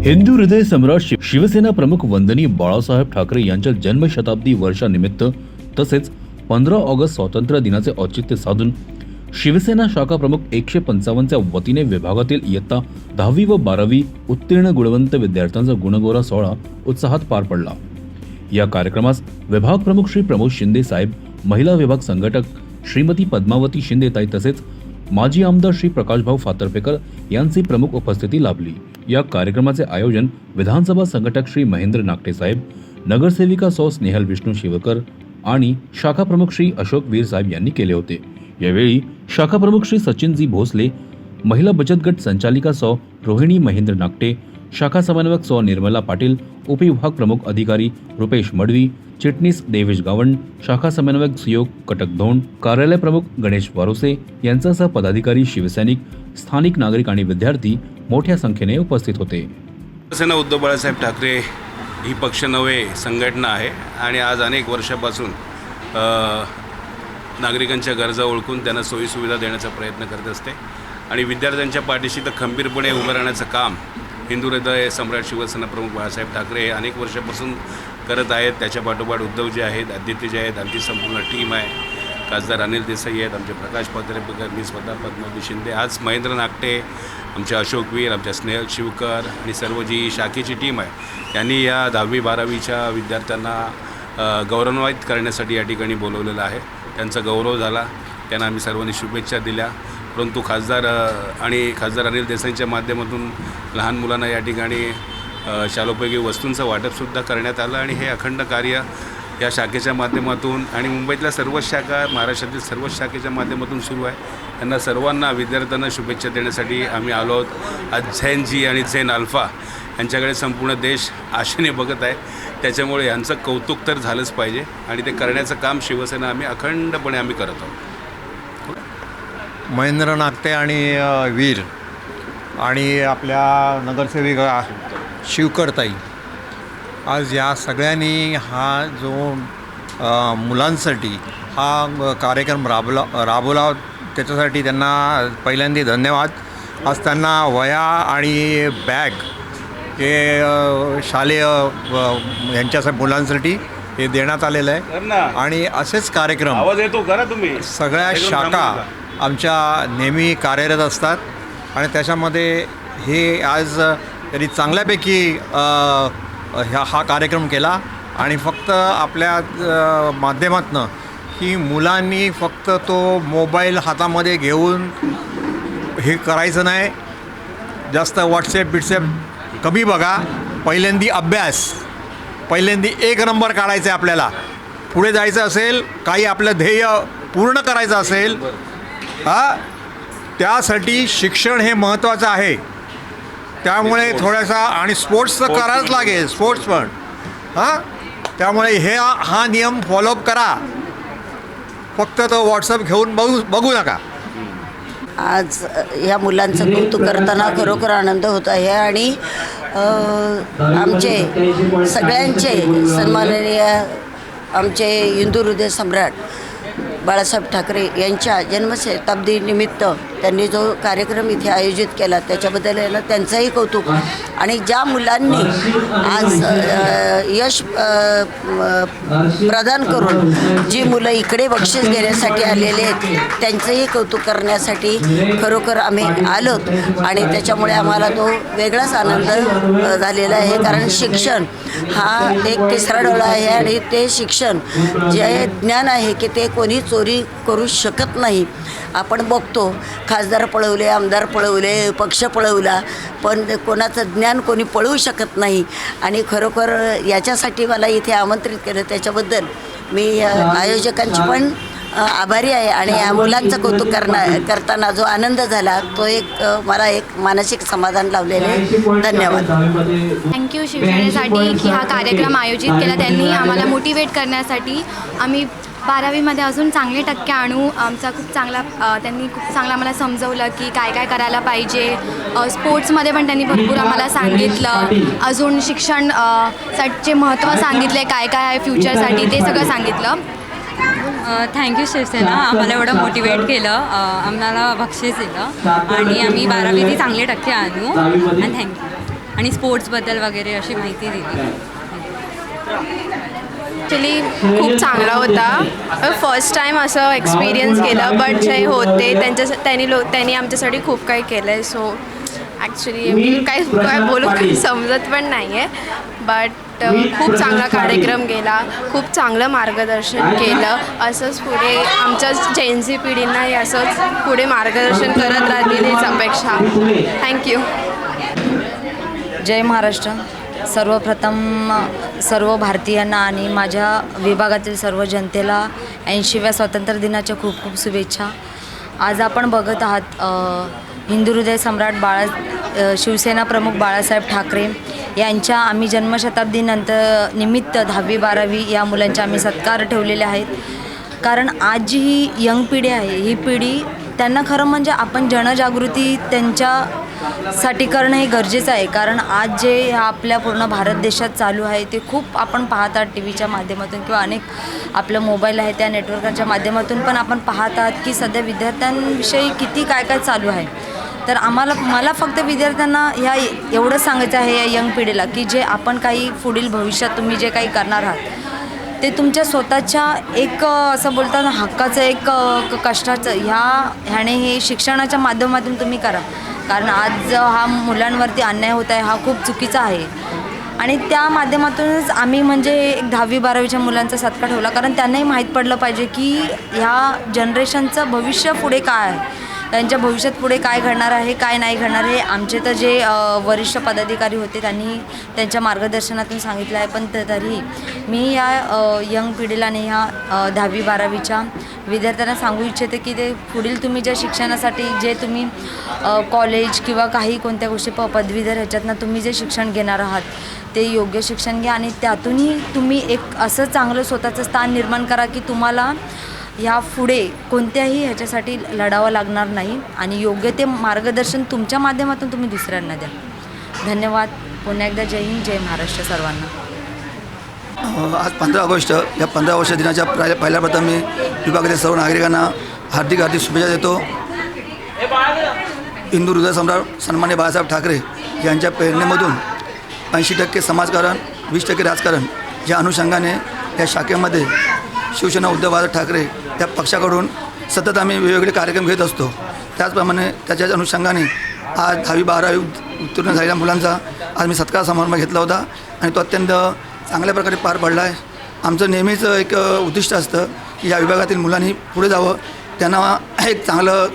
हिंदू हृदय सम्राट शिवसेना प्रमुख वंदनीय बाळासाहेब ठाकरे यांच्या जन्मशताब्दी वर्षानिमित्त तसेच 15 ऑगस्ट स्वातंत्र्य दिनाचे औचित्य साधून शिवसेना शाखा प्रमुख 155च्या वतीने विभागातील इयत्ता 10वी व 12वी उत्तीर्ण गुणवंत विद्यार्थ्यांचा गुणगौरा सोहळा उत्साहात पार पडला। या कार्यक्रमास विभाग प्रमुख श्री प्रमोद शिंदे साहेब, महिला विभाग संघटक श्रीमती पद्मावती शिंदे ताई तसेच माजी आमदार श्री प्रकाशभाऊ फातर्फेकर यांची प्रमुख उपस्थिती लाभली। या कार्यक्रमाचे आयोजन विधानसभा संघटक श्री महेंद्र नागटे साहेब, नगरसेविका सौ स्नेहल विष्णू शिवकर आणि शाखा प्रमुख श्री अशोक वीर साहेब यांनी केले होते। यावेळी शाखा प्रमुख श्री सचिनजी भोसले, महिला बचत गट संचालिका सौ रोहिणी महेंद्र नागटे, शाखा समन्वयक सौ निर्मला पाटील, उपविभाग प्रमुख अधिकारी रुपेश मडवी, चिटणीस देवेश गावंड, शाखा समन्वयक सुयोग कटक धोंड, कार्यालय प्रमुख गणेश वारोसे यांच्यासह पदाधिकारी, शिवसैनिक, स्थानिक नागरिक आणि विद्यार्थी मोठ्या संख्येने उपस्थित होते। शिवसेना उद्धव बाळासाहेब ठाकरे ही पक्ष नव्हे संघटना आहे आणि आज अनेक वर्षापासून नागरिकांच्या गरजा ओळखून त्यांना सोयीसुविधा देण्याचा प्रयत्न करत असते आणि विद्यार्थ्यांच्या पाठीशी तर खंबीरपणे उभं राहण्याचं काम हिंदू हृदय सम्राट शिवसेना प्रमुख बाळासाहेब ठाकरे हे अनेक वर्षापासून करत आहेत। त्याच्या पाठोपाठ उद्धवजी आहेत, आदित्यजी आहेत, आमची संपूर्ण टीम आहे, खासदार अनिल देसाई आहेत, आमचे प्रकाश फातर्फेकर, मी स्वतः पद्मावती शिंदे, आज महेंद्र नागटे, आमचे अशोक वीर, आमच्या स्नेहल शिवकर आणि सर्व जी शाखेची टीम आहे त्यांनी या 10वी 12वीच्या विद्यार्थ्यांना गौरवान्वित करण्यासाठी या ठिकाणी बोलवलेलं आहे। त्यांचा गौरव झाला, त्यांना आम्ही सर्वांनी शुभेच्छा दिल्या, परंतु खासदार अनिल देसाईंच्या माध्यमातून लहान मुलांना या ठिकाणी शालोपयोगी वस्तूंचं वाटपसुद्धा करण्यात आलं आणि हे अखंड कार्य या शाखेच्या माध्यमातून आणि मुंबईतल्या सर्वच शाखा, महाराष्ट्रातील सर्वच शाखेच्या माध्यमातून सुरू आहे। त्यांना सर्वांना विद्यार्थ्यांना शुभेच्छा देण्यासाठी आम्ही आलो आहोत। आज झेन जी आणि झेन अल्फा यांच्याकडे संपूर्ण देश आशेने बघत आहे, त्याच्यामुळे यांचं कौतुक तर झालंच पाहिजे आणि ते करण्याचं काम शिवसेना आम्ही अखंडपणे करत आहोत। महेंद्र नागटे आणि वीर आणि आपल्या नगरसेविका शिवकरताई, आज या सगळ्यांनी हा जो मुलांसाठी हा कार्यक्रम राबवला त्याच्यासाठी त्यांना पहिल्यांदा धन्यवाद। आज त्यांना वह्या आणि बॅग हे शालेय यांच्या मुलांसाठी हे देण्यात आलेलं आहे आणि असेच कार्यक्रम आवाज येतो करा तुम्ही सगळ्या शाखा आमच्या नेहमी कार्यरत असतात आणि त्याच्यामध्ये हे आज त्यांनी चांगल्यापैकी हा कार्यक्रम केला आणि फक्त आपल्या माध्यमातनं की मुलांनी फक्त तो मोबाईल हातामध्ये घेऊन हे करायचं नाही, जास्त व्हॉट्सॲप कमी बघा, पहिल्यांदी अभ्यास, पहिल्यांदी 1 नंबर काढायचा आहे। आपल्याला पुढे जायचं असेल, काही आपलं ध्येय पूर्ण करायचं असेल त्यासाठी शिक्षण हे महत्त्वाचं आहे। त्यामुळे थोडासा आणि स्पोर्ट्स तर करावंच लागेल, स्पोर्ट्स पण त्यामुळे हा नियम फॉलोअप करा, फक्त तो व्हॉट्सअप घेऊन बघू नका। आज ह्या मुलांचं कौतुक करताना खरोखर आनंद होत आहे आणि आमचे सगळ्यांचे सन्माननीय आमचे हिंदू हृदय सम्राट बाळासाहेब ठाकरे यांच्या जन्मशताब्दीनिमित्त त्यांनी जो कार्यक्रम इथे आयोजित केला त्याच्याबद्दल त्यांचंही कौतुक आणि ज्या मुलांनी आज यश प्रदान करून जी मुलं इकडे बक्षीस घेण्यासाठी आलेले आहेत त्यांचंही कौतुक करण्यासाठी खरोखर आम्ही आलोत आणि त्याच्यामुळे आम्हाला तो वेगळाच आनंद झालेला आहे। कारण शिक्षण हा एक तिसरा डोळा आहे आणि ते शिक्षण जे ज्ञान आहे की ते कोणी चोरी करू शकत नाही। आपण बघतो खासदार पळवले, आमदार पळवले, पक्ष पळवला, पण कोणाचं ज्ञान कोणी पळवू शकत नाही आणि खरोखर याच्यासाठी मला इथे आमंत्रित केलं त्याच्याबद्दल मी आयोजकांची पण आभारी आहे आणि या मुलांचं कौतुक करताना जो आनंद झाला तो मला एक मानसिक समाधान लाभलेले। धन्यवाद। थँक्यू शिवसेनेसाठी की हा कार्यक्रम आयोजित केला, त्यांनी आम्हाला मोटिवेट करण्यासाठी। आम्ही 12वीमध्ये अजून चांगले टक्के आणू, आमचा खूप चांगला त्यांनी खूप चांगलं आम्हाला समजवलं की काय काय करायला पाहिजे। स्पोर्ट्समध्ये पण त्यांनी भरपूर आम्हाला सांगितलं, अजून शिक्षण साठी महत्त्व सांगितले, काय काय आहे फ्युचरसाठी ते सगळं सांगितलं। थँक्यू शिवसेना, आम्हाला एवढं मोटिवेट केलं, आम्हाला बक्षीस दिलं आणि आम्ही 12वी चांगले टक्के आणू आणि थँक्यू. आणि स्पोर्ट्सबद्दल वगैरे अशी माहिती दिली. ॲक्च्युली खूप चांगला होता. फर्स्ट टाईम असं एक्सपिरियन्स केलं, बट जे होते त्यांनी आमच्यासाठी खूप काही केलं आहे. सो ॲक्च्युली मी काय बोलू काही समजत पण नाही आहे. बट खूप चांगला कार्यक्रम गेला, खूप चांगलं मार्गदर्शन केलं. असंच पुढे आमच्या जेनझी पिढींनाही असंच पुढे मार्गदर्शन करत राहतील हीच अपेक्षा. थँक्यू. जय महाराष्ट्र. सर्वप्रथम सर्व भारतीयांना आणि माझ्या विभागातील सर्व जनतेला 80व्या स्वातंत्र्य दिनाच्या खूप खूप शुभेच्छा. आज आपण बघत आहात हिंदू हृदय सम्राट शिवसेना प्रमुख बाळासाहेब ठाकरे यांच्या आम्ही जन्मशताब्दीनंतर निमित्त 10वी 12वी या मुलांचे आम्ही सत्कार ठेवलेले आहेत. कारण आज जी ही यंग पिढी आहे, ही पिढी त्यांना खरं म्हणजे आपण जनजागृती त्यांच्यासाठी करणं हे गरजेचं आहे. कारण आज जे आपल्या पूर्ण भारत देशात चालू आहे ते खूप आपण पाहतात टी व्हीच्या माध्यमातून किंवा अनेक आपलं मोबाईल आहे त्या नेटवर्कच्या माध्यमातून पण आपण पाहत आहात की सध्या विद्यार्थ्यांविषयी किती काय काय चालू आहे. तर मला फक्त विद्यार्थ्यांना ह्या एवढं सांगायचं आहे या यंग पिढीला की जे आपण काही पुढील भविष्यात तुम्ही जे काही करणार आहात ते तुमच्या स्वतःच्या एक असं बोलताना हक्काचं एक कष्टाचं ह्याने हे शिक्षणाच्या माध्यमातून तुम्ही करा. कारण आज हा मुलांवरती अन्याय होत आहे हा खूप चुकीचा आहे. आणि त्या माध्यमातूनच आम्ही म्हणजे एक 10वी 12वीच्या मुलांचा सत्कार ठेवला. कारण त्यांनाही माहीत पडलं पाहिजे की ह्या जनरेशनचं भविष्य पुढे काय आहे, त्यांच्या भविष्यात पुढे काय घडणार आहे काय नाही घडणार आहे. आमचे तर जे वरिष्ठ पदाधिकारी होते त्यांनी त्यांच्या मार्गदर्शनातून सांगितलं आहे. पण तरीही मी या यंग पिढीला आणि ह्या 10वी 12वीच्या विद्यार्थ्यांना सांगू इच्छिते की ते पुढील तुम्ही ज्या शिक्षणासाठी जे तुम्ही कॉलेज किंवा काही कोणत्या गोष्टी पदवीधर ह्याच्यातनं तुम्ही जे शिक्षण घेणार आहात ते योग्य शिक्षण घ्या. आणि त्यातूनही तुम्ही एक असं चांगलं स्वतःचं स्थान निर्माण करा की तुम्हाला ह्या पुढे कोणत्याही ह्याच्यासाठी लढावं लागणार नाही. आणि योग्य ते मार्गदर्शन तुमच्या माध्यमातून तुम्ही दुसऱ्यांना द्या. धन्यवाद. पुन्हा एकदा जय हिंद, जय महाराष्ट्र सर्वांना. आज 15 ऑगस्ट या 15 ऑगस्ट दिनाच्या पहिल्या प्रथम मी विभागातील सर्व नागरिकांना हार्दिक शुभेच्छा देतो. हिंदू हृदय सम्राट सन्मान्य बाळासाहेब ठाकरे यांच्या प्रेरणेमधून 80% समाजकारण 20% राजकारण या अनुषंगाने या शाखेमध्ये शिवसेना उद्धव बाळासाहेब ठाकरे या पक्षाकडून सतत आम्ही वेगवेगळे कार्यक्रम घेत असतो. त्याचप्रमाणे त्याच्याच अनुषंगाने आज 10वी 12वी उत्तीर्ण झालेल्या मुलांचा आज मी सत्कार समारंभ घेतला होता आणि तो अत्यंत चांगल्या प्रकारे पार पडला आहे. आमचं नेहमीच एक उद्दिष्ट असतं की या विभागातील मुलांनी पुढे जावं, त्यांना एक चांगलं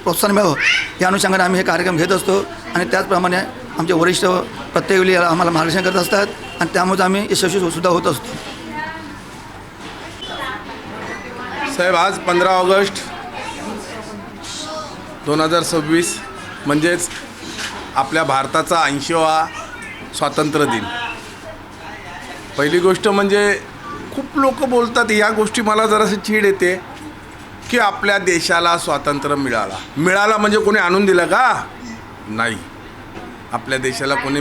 प्रोत्साहन मिळावं या अनुषंगाने आम्ही हे कार्यक्रम घेत असतो. आणि त्याचप्रमाणे आमचे वरिष्ठ प्रत्येक वेळी आम्हाला मार्गदर्शन करत असतात आणि त्यामुळे आम्ही यशस्वीसुद्धा होत असतो. साहेब, आज 15 ऑगस्ट 2026 म्हणजेच आपल्या भारताचा 80वा स्वातंत्र्य दिन. पहिली गोष्ट म्हणजे खूप लोक बोलतात या गोष्टी मला जरासं चीड येते की आपल्या देशाला स्वातंत्र्य मिळाला म्हणजे कोणी आणून दिलं का? नाही, आपल्या देशाला कोणी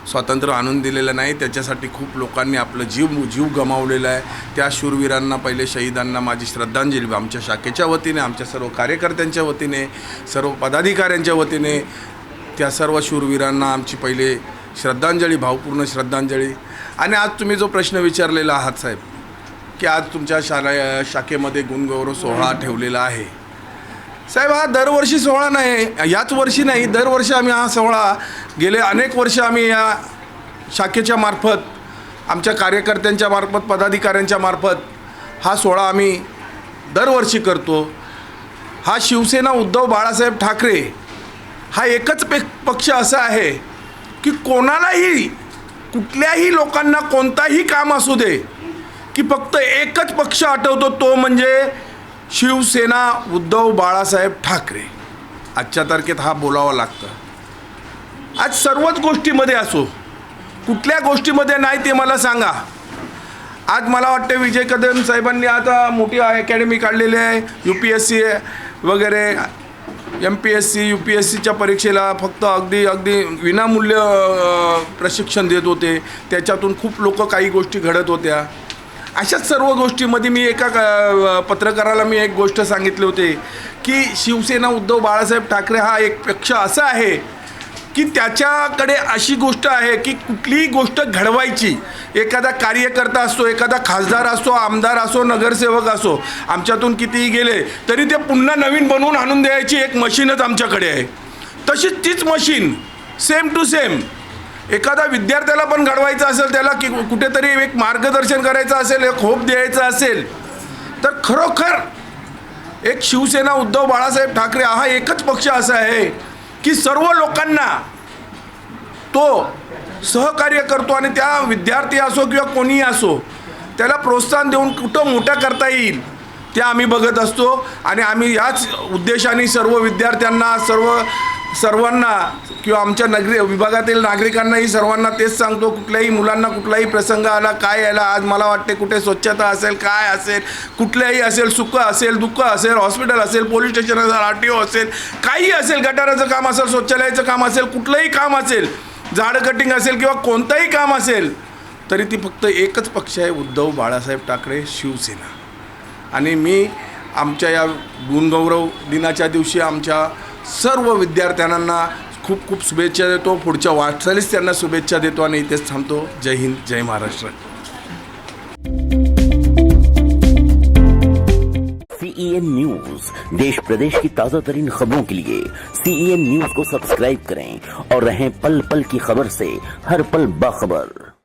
स्वातंत्र्य आणून दिलेलं नाही. त्याच्यासाठी खूप लोकांनी आपलं जीव गमावलेला आहे. त्या शूरवीरांना, पहिले शहीदांना माझी श्रद्धांजली आमच्या शाखेच्या वतीने, आमच्या सर्व कार्यकर्त्यांच्या वतीने, सर्व पदाधिकाऱ्यांच्या वतीने त्या सर्व शूरवीरांना आमची पहिले श्रद्धांजली, भावपूर्ण श्रद्धांजली. आणि आज तुम्ही जो प्रश्न विचारलेला आहात साहेब की आज तुमच्या शाखेमध्ये गुणगौरव सोहळा ठेवलेला आहे. साहेब, हा दरवर्षी सोहळा नाही, याच वर्षी नाही, दरवर्षी आम्ही हा सोहळा गेले अनेक वर्ष आम्ही या शाखेच्या मार्फत, आमच्या कार्यकर्त्यांच्या मार्फत, पदाधिकाऱ्यांच्या मार्फत हा सोहळा आम्ही दरवर्षी करतो. हा शिवसेना उद्धव बाळासाहेब ठाकरे हा एकच पक्ष असा आहे की कोणालाही, कुठल्याही लोकांना कोणताही काम असू दे की फक्त एकच पक्ष आठवतो, तो म्हणजे शिवसेना उद्धव बाळासाहेब ठाकरे. आजच्या तारखेत हा बोलावं लागतं. आज सर्वच गोष्टीमध्ये असो, कुठल्या गोष्टीमध्ये नाही ते मला सांगा. आज मला वाटते विजय कदम साहेबांनी आता मोठी अकॅडमी काढलेली आहे. UPSC वगैरे MPSC UPSCच्या परीक्षेला फक्त अगदी विनामूल्य प्रशिक्षण देत होते. त्याच्यातून खूप लोक काही गोष्टी घडत होत्या. अशाच सर्व गोष्टीमध्ये मी एका पत्रकाराला मी एक गोष्ट सांगितली होती की शिवसेना उद्धव बाळासाहेब ठाकरे हा एक पक्ष असा आहे की त्याच्याकडे अशी गोष्ट आहे की कुठलीही गोष्ट घडवायची, एखादा कार्यकर्ता असतो, एखादा खासदार असतो, आमदार असो, नगरसेवक असो, आमच्यातून कितीही गेले तरी ते पुन्हा नवीन बनवून आणून द्यायची एक मशीनच आमच्याकडे आहे. तशीच तीच मशीन सेम टू सेम एखादा विद्यार्थ्याला पण घडवायचं असेल, त्याला की कुठेतरी एक मार्गदर्शन करायचं असेल, एक होप द्यायचा असेल, तर खरोखर एक शिवसेना उद्धव बाळासाहेब ठाकरे हा एकच पक्ष असा आहे की सर्व लोकांना तो सहकार्य करतो आणि त्या विद्यार्थी असो किंवा कोणीही असो त्याला प्रोत्साहन देऊन कुठं मोठं करता येईल ते आम्ही बघत असतो. आणि आम्ही याच उद्देशाने सर्व विद्यार्थ्यांना सर्वांना किंवा आमच्या विभागातील नागरिकांनाही सर्वांना तेच सांगतो, कुठल्याही मुलांना कुठलाही प्रसंग आला, काय यायला, आज मला वाटते कुठे स्वच्छता असेल, काय असेल, कुठल्याही असेल, सुख असेल, दुःख असेल, हॉस्पिटल असेल, पोलीस स्टेशन असेल, RTO असेल, काही असेल, गटाराचं काम असेल, शौचालयाचं काम असेल, कुठलंही काम असेल, झाड कटिंग असेल किंवा कोणतंही काम असेल, तरी ती फक्त एकच पक्ष आहे, उद्धव बाळासाहेब ठाकरे शिवसेना. आणि मी आमच्या या गुणगौरव दिनाच्या दिवशी आमच्या सर्व विद्यार्थ्यांना खूप खूप शुभेच्छा देतो. पुढच्या वाटचालीस त्यांना शुभेच्छा देतो आणि इथेच थांबतो. जय हिंद, जय महाराष्ट्र. CEN न्यूज देश प्रदेश की ताज़ा तरीन खबरों के लिए CEN न्यूज को सब्सक्राइब करें और रहें पल पल की खबर से हर पल बाखबर.